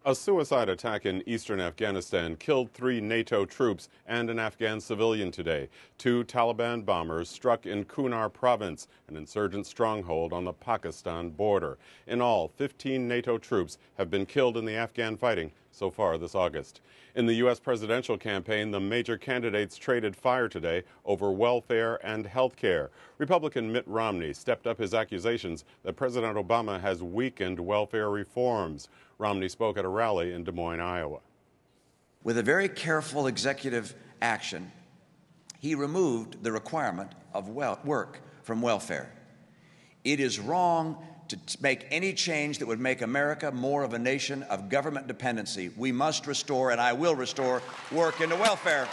A suicide attack in eastern Afghanistan killed 3 NATO troops and an Afghan civilian today. 2 Taliban bombers struck in Kunar province, an insurgent stronghold on the Pakistan border. In all, 15 NATO troops have been killed in the Afghan fighting so far this August. In the U.S. presidential campaign, the major candidates traded fire today over welfare and health care. Republican Mitt Romney stepped up his accusations that President Obama has weakened welfare reforms. Romney spoke at a rally in Des Moines, Iowa. With a very careful executive action, he removed the requirement of work from welfare. It is wrong to make any change that would make America more of a nation of government dependency. We must restore, and I will restore, work into welfare.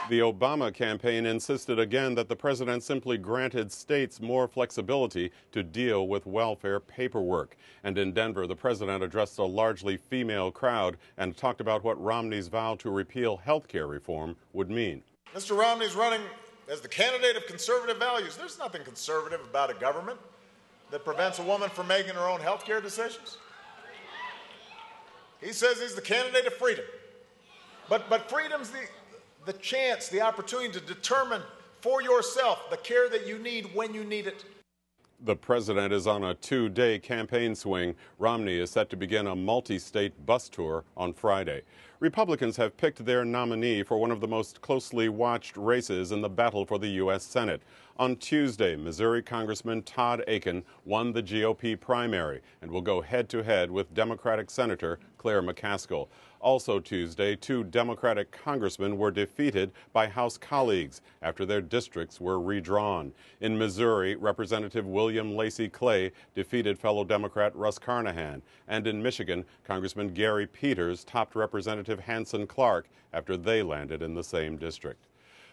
The Obama campaign insisted again that the president simply granted states more flexibility to deal with welfare paperwork. And in Denver, the president addressed a largely female crowd and talked about what Romney's vow to repeal health care reform would mean. Mr. Romney's running as the candidate of conservative values. There's nothing conservative about a government that prevents a woman from making her own health care decisions. He says he's the candidate of freedom. But freedom's the chance, the opportunity to determine for yourself the care that you need when you need it. The president is on a 2-day campaign swing. Romney is set to begin a multi-state bus tour on Friday. Republicans have picked their nominee for one of the most closely watched races in the battle for the U.S. Senate. On Tuesday, Missouri Congressman Todd Akin won the GOP primary and will go head-to-head with Democratic Senator Claire McCaskill. Also Tuesday, 2 Democratic congressmen were defeated by House colleagues after their districts were redrawn. In Missouri, Representative William Lacey Clay defeated fellow Democrat Russ Carnahan. And in Michigan, Congressman Gary Peters topped Representative Hanson Clark after they landed in the same district.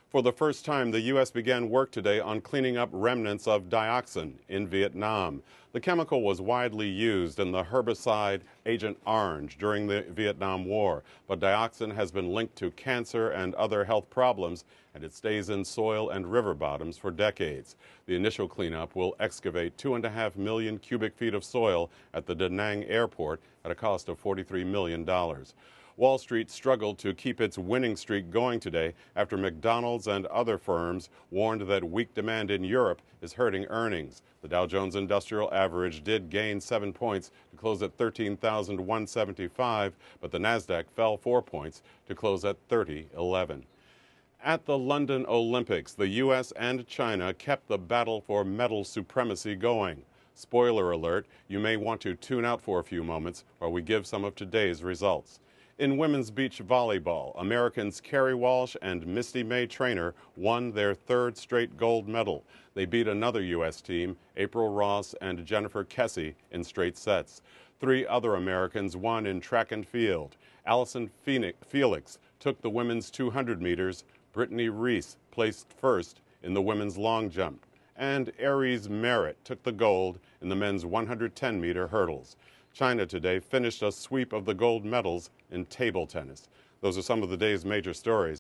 For the first time, the U.S. began work today on cleaning up remnants of dioxin in Vietnam. The chemical was widely used in the herbicide Agent Orange during the Vietnam War, but dioxin has been linked to cancer and other health problems, and it stays in soil and river bottoms for decades. The initial cleanup will excavate 2.5 million cubic feet of soil at the Da Nang airport at a cost of $43 million. Wall Street struggled to keep its winning streak going today after McDonald's and other firms warned that weak demand in Europe is hurting earnings. The Dow Jones Industrial Average did gain 7 points to close at 13,175, but the Nasdaq fell 4 points to close at 3011. At the London Olympics, the U.S. and China kept the battle for medal supremacy going. Spoiler alert, you may want to tune out for a few moments while we give some of today's results. In women's beach volleyball, Americans Kerry Walsh and Misty May Traynor won their 3rd straight gold medal. They beat another U.S. team, April Ross and Jennifer Kessy, in straight sets. 3 other Americans won in track and field. Allison Felix took the women's 200 meters. Brittany Reese placed first in the women's long jump. And Aries Merritt took the gold in the men's 110-meter hurdles. China today finished a sweep of the gold medals in table tennis. Those are some of the day's major stories.